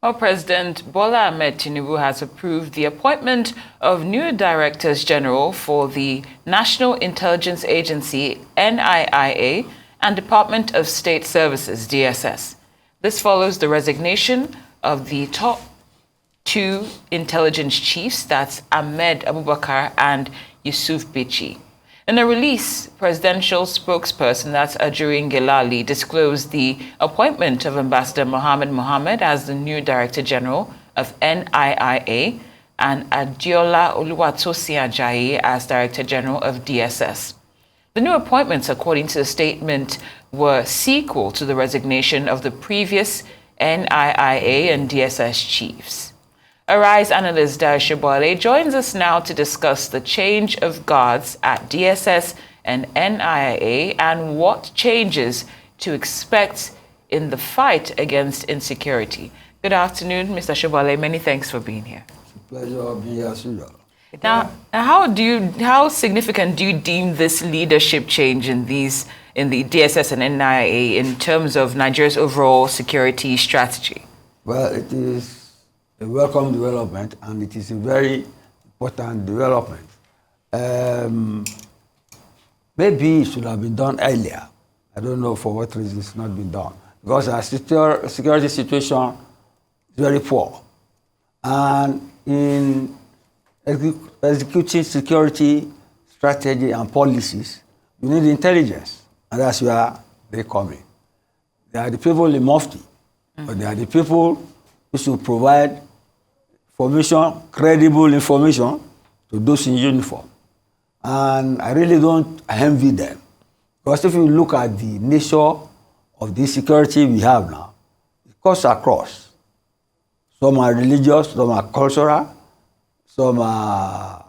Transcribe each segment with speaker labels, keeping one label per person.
Speaker 1: Well, President Bola Ahmed Tinubu has approved the appointment of new Directors General for the National Intelligence Agency, NIA, and Department of State Services, DSS. This follows the resignation of the top two intelligence chiefs, that's Ahmed Abubakar and Yusuf Bichi. In a release, presidential spokesperson, that's Ajuri Ngelale, disclosed the appointment of Ambassador Mohammed as the new Director General of NIA and Adiola Oluwatosin Ajayi as Director General of DSS. The new appointments, according to the statement, were sequel to the resignation of the previous NIA and DSS chiefs. Arise analyst Dayo Sobowale joins us now to discuss the change of guards at DSS and NIA and what changes to expect in the fight against insecurity. Good afternoon, Mr. Sobowale. Many thanks for being here.
Speaker 2: It's a pleasure being here, Suja.
Speaker 1: Now, how significant do you deem this leadership change in the DSS and NIA in terms of Nigeria's overall security strategy?
Speaker 2: Well, it is a welcome development, and it is a very important development. Maybe it should have been done earlier. I don't know for what reason it's not been done. Because our security situation is very poor. And in executing security strategy and policies, you need intelligence. And that's where they come in. They are the people in Mufti, but they are the people who should provide information, credible information, to those in uniform. And I really don't envy them. Because if you look at the nature of the security we have now, it cuts across. Some are religious, some are cultural, some are,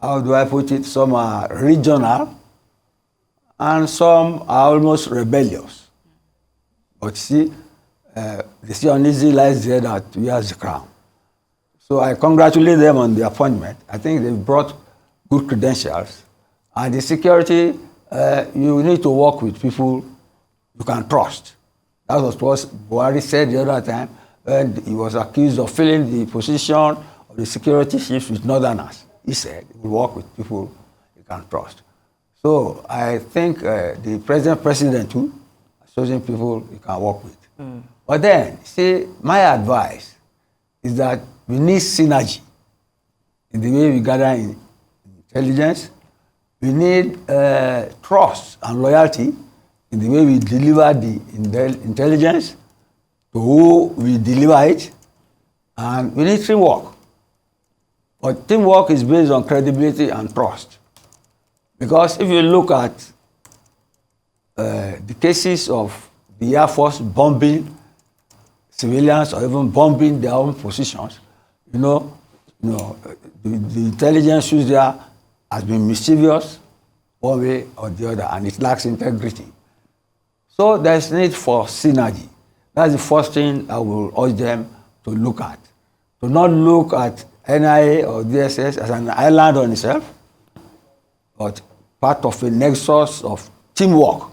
Speaker 2: how do I put it, some are regional, and some are almost rebellious. But see, the uneasy lies there that wears the crown. So I congratulate them on the appointment. I think they've brought good credentials. And the security, you need to work with people you can trust. That was what Buhari said the other time when he was accused of filling the position of the security chief with northerners. He said he will work with people you can trust. So I think the president too has chosen people you can work with. But then, see, my advice is that we need synergy in the way we gather in intelligence. We need trust and loyalty in the way we deliver the intelligence to who we deliver it. And we need teamwork. But teamwork is based on credibility and trust. Because if you look at the cases of the Air Force bombing civilians or even bombing their own positions, the intelligence used there has been mischievous one way or the other, and it lacks integrity. So there's need for synergy. That's the first thing I will urge them to look at. To not look at NIA or DSS as an island on itself, but part of a nexus of teamwork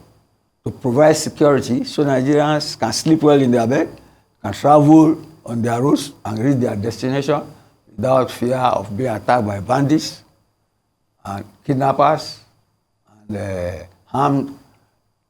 Speaker 2: to provide security so Nigerians can sleep well in their bed, can travel on their routes and reach their destination without fear of being attacked by bandits and kidnappers and armed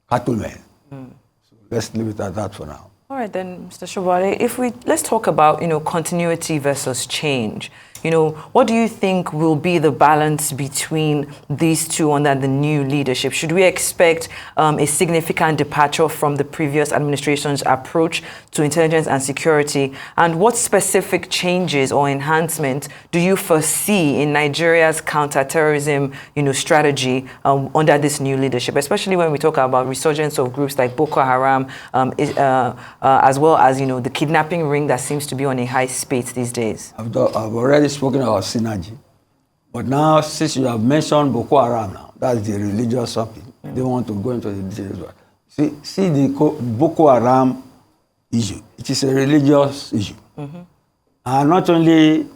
Speaker 2: cattlemen. So let's leave it at that for now.
Speaker 1: All right, then, Mr. Sobowale, let's talk about, continuity versus change. What do you think will be the balance between these two under the new leadership? Should we expect a significant departure from the previous administration's approach to intelligence and security? And what specific changes or enhancements do you foresee in Nigeria's counterterrorism, strategy under this new leadership, especially when we talk about resurgence of groups like Boko Haram, as well as, the kidnapping ring that seems to be on a high speed these days?
Speaker 2: I've already spoken about synergy. But now, since you have mentioned Boko Haram now, that's the religious something. They want to go into the details. See the Boko Haram issue. It is a religious issue. And not only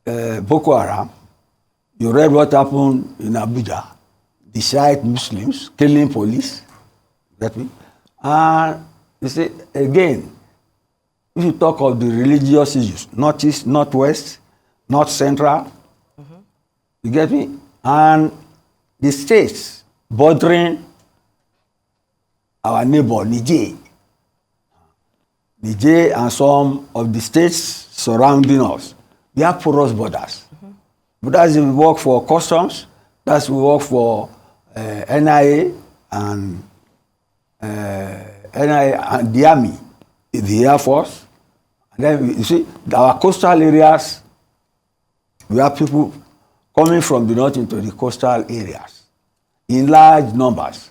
Speaker 2: Boko Haram, you read what happened in Abuja, the Shiite Muslims killing police. Get me? And you see, again, if you talk of the religious issues, northeast, northwest, north central, you get me? And the states bordering our neighbor, Niger. Niger and some of the states surrounding us, we have porous borders. But that's we work for customs, that's we work for NIA and the Army, the Air Force. And then you see, our coastal areas, we have people coming from the north into the coastal areas in large numbers.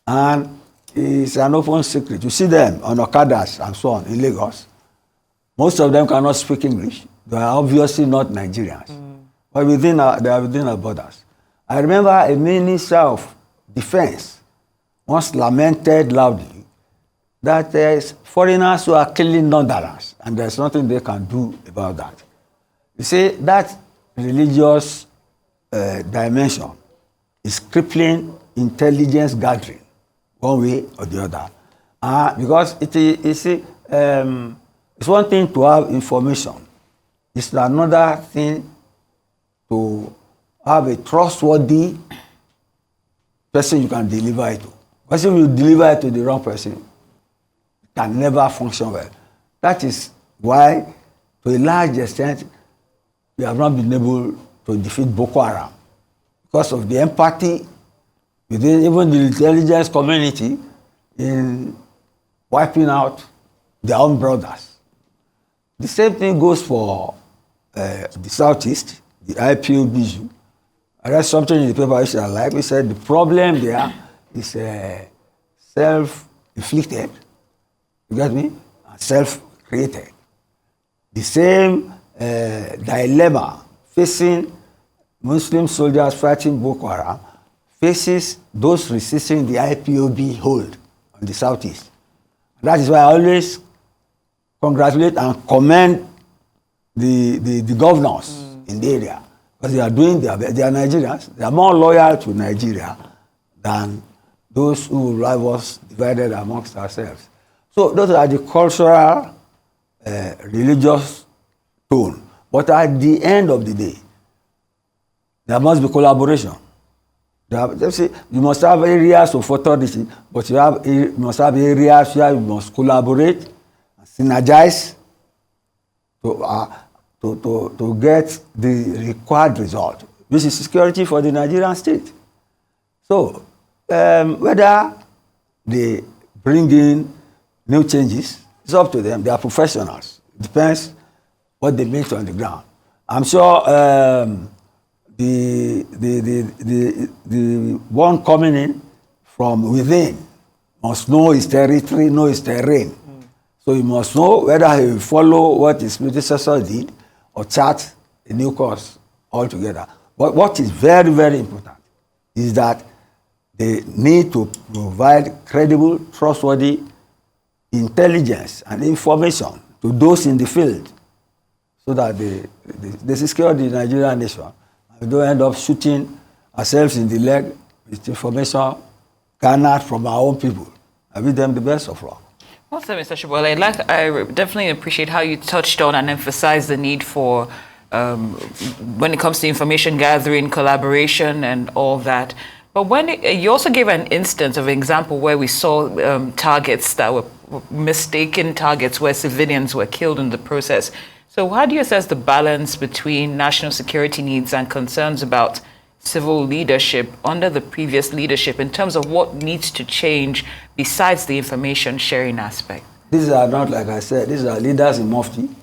Speaker 2: And it's an open secret. You see them on Okadas and so on in Lagos. Most of them cannot speak English. They are obviously not Nigerians. But they are within our borders. I remember a minister of defense once lamented loudly that there is foreigners who are killing non-Darans, and there's nothing they can do about that. You see, that religious dimension is crippling intelligence gathering, one way or the other. Because it's one thing to have information. It's another thing to have a trustworthy person you can deliver it to. Because if you deliver it to the wrong person, it can never function well. That is why, to a large extent, we have not been able to defeat Boko Haram. Because of the empathy within even the intelligence community in wiping out their own brothers. The same thing goes for the Southeast, the IPOB issue. I read something in the paper which I like. We said the problem there is self-inflicted, you get me? And self-created. The same dilemma facing Muslim soldiers fighting Boko Haram faces those resisting the IPOB hold on the Southeast. That is why I always congratulate and commend the governors in the area, because they are doing their best. They are Nigerians. They are more loyal to Nigeria than those who drive us divided amongst ourselves. So those are the cultural, religious tone. But at the end of the day, there must be collaboration. You must have areas of authority, but you must have areas where you must collaborate, synergize to get the required result, which is security for the Nigerian state. So, whether they bring in new changes, it's up to them. They are professionals. It depends what they meet on the ground. I'm sure the one coming in from within must know his territory, know his terrain. So he must know whether he will follow what his predecessor did or chart a new course altogether. But what is very, very important is that they need to provide credible, trustworthy intelligence and information to those in the field so that they secure the Nigerian nation. We don't end up shooting ourselves in the leg with information garnered from our own people. I wish them the best of luck.
Speaker 1: Well said, Mr. Sobowale. I definitely appreciate how you touched on and emphasized the need for, when it comes to information gathering, collaboration, and all that. But you also gave an instance of an example where we saw targets that were mistaken targets where civilians were killed in the process. So how do you assess the balance between national security needs and concerns about civil leadership under the previous leadership in terms of what needs to change besides the information sharing aspect?
Speaker 2: These are not, like I said, these are leaders in Mufti. You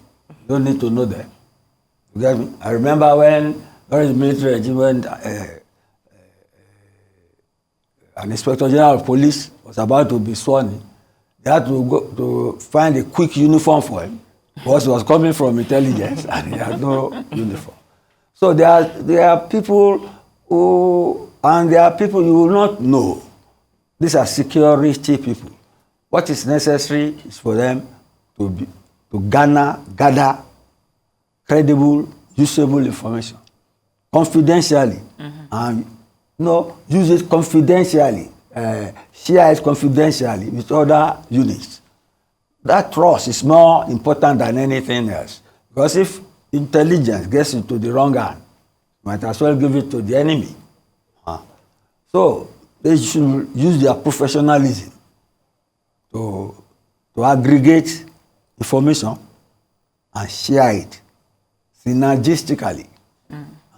Speaker 2: don't need to know them. You get me? I remember when during the military regime, when an inspector general of police was about to be sworn in, they had to go to find a quick uniform for him because he was coming from intelligence and he had no uniform. So there are people there are people you will not know. These are security people. What is necessary is for them to gather credible, usable information confidentially, and use it confidentially, share it confidentially with other units. that trust is more important than anything else. Because if intelligence gets into the wrong hand, might as well give it to the enemy. So they should use their professionalism to aggregate information and share it synergistically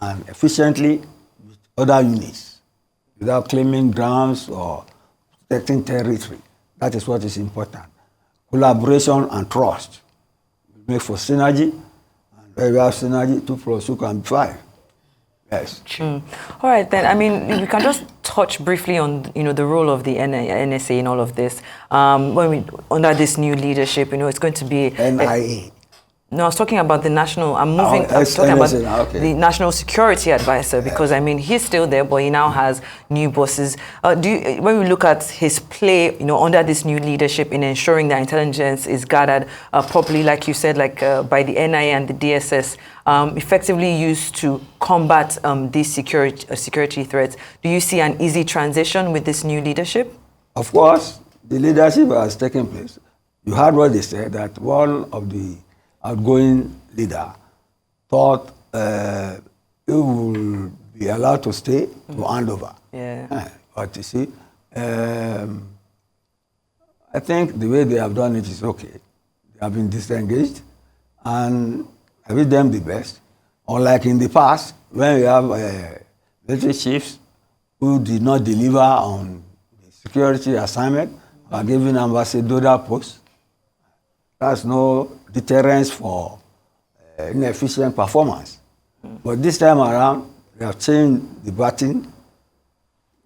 Speaker 2: and efficiently with other units without claiming grounds or protecting territory. That is what is important. Collaboration and trust will make for synergy, and where we have synergy, 2 + 2 can be 5. Yes.
Speaker 3: All right, then. I mean, we can just touch briefly on the role of the NSA in all of this. Under this new leadership, it's going to be
Speaker 2: NIA.
Speaker 3: No, I was talking about the national. I'm talking about the National Security Advisor, because I mean he's still there, but he now has new bosses. When we look at his play, under this new leadership in ensuring that intelligence is gathered properly, like you said, by the NIA and the DSS, effectively used to combat these security threats, do you see an easy transition with this new leadership?
Speaker 2: Of course, the leadership has taken place. You heard what they said, that one of the outgoing leader thought he will be allowed to stay to hand over.
Speaker 3: Yeah.
Speaker 2: But you see, I think the way they have done it is okay. They have been disengaged, and I wish them the best. Unlike in the past, when we have military chiefs who did not deliver on the security assignment, are given ambassadorial posts. That's no deterrence for inefficient performance. But this time around, we have changed the baton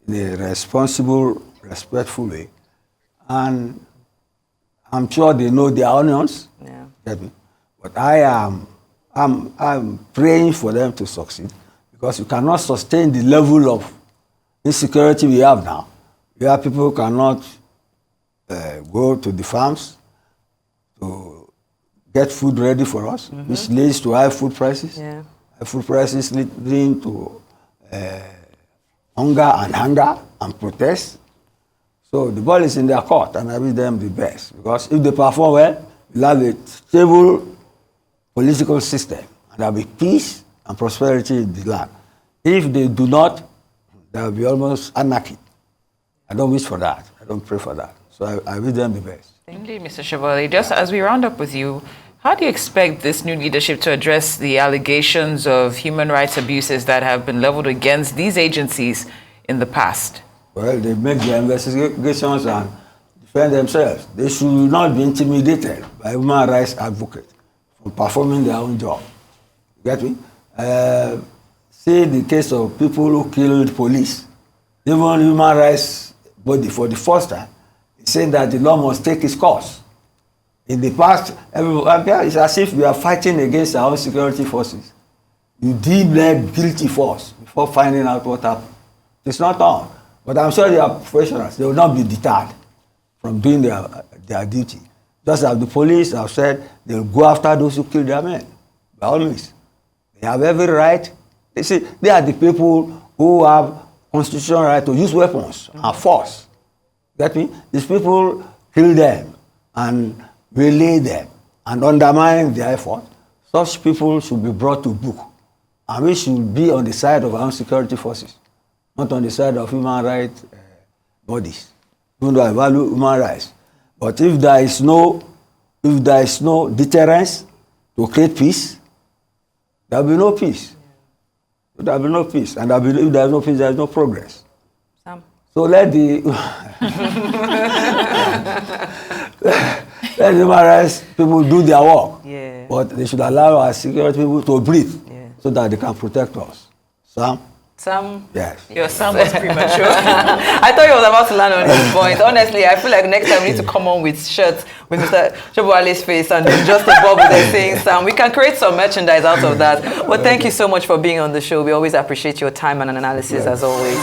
Speaker 2: in a responsible, respectful way. And I'm sure they know their onions.
Speaker 3: Yeah.
Speaker 2: Get me? But I'm praying for them to succeed, because you cannot sustain the level of insecurity we have now. Where people cannot go to the farms to get food ready for us, which leads to high food prices.
Speaker 3: Yeah.
Speaker 2: High food prices leading to hunger and protest. So the ball is in their court, and I wish them the best. Because if they perform well, we'll have a stable political system, and there'll be peace and prosperity in the land. If they do not, there will be almost anarchy. I don't wish for that. I don't pray for that. So I wish them the best.
Speaker 1: Indeed, Mr. Sobowale. Just as we round up with you, how do you expect this new leadership to address the allegations of human rights abuses that have been leveled against these agencies in the past?
Speaker 2: Well, they make their investigations and defend themselves. They should not be intimidated by human rights advocates from performing their own job. You get me? See the case of people who killed police. Even human rights body, for the first time, is saying that the law must take its course. In the past, it's as if we are fighting against our own security forces. You deem them guilty force before finding out what happened. It's not on. But I'm sure they are professionals. They will not be deterred from doing their duty. Just as the police have said, they will go after those who kill their men. By all means. They have every right. They say they are the people who have constitutional right to use weapons and force. Get me? These people kill them and relay them and undermine their effort. Such people should be brought to book. And we should be on the side of our own security forces, not on the side of human rights bodies. Even though I value human rights. But if there is no deterrence to create peace, there will be no peace. There will be no peace. And if there is no peace, there is no progress.
Speaker 3: Sam.
Speaker 2: So let the human rights people do their work.
Speaker 3: Yeah.
Speaker 2: But they should allow our security people to breathe,
Speaker 3: Yeah.
Speaker 2: so that they can protect us. Sam?
Speaker 3: Sam?
Speaker 2: Yes.
Speaker 1: Your sound was premature.
Speaker 3: I thought you was about to land on this point. Honestly, I feel like next time we need to come on with shirts with Mr. Sobowale's face and just a bubble there saying Sam. We can create some merchandise out of that. But thank you so much for being on the show. We always appreciate your time and analysis as always.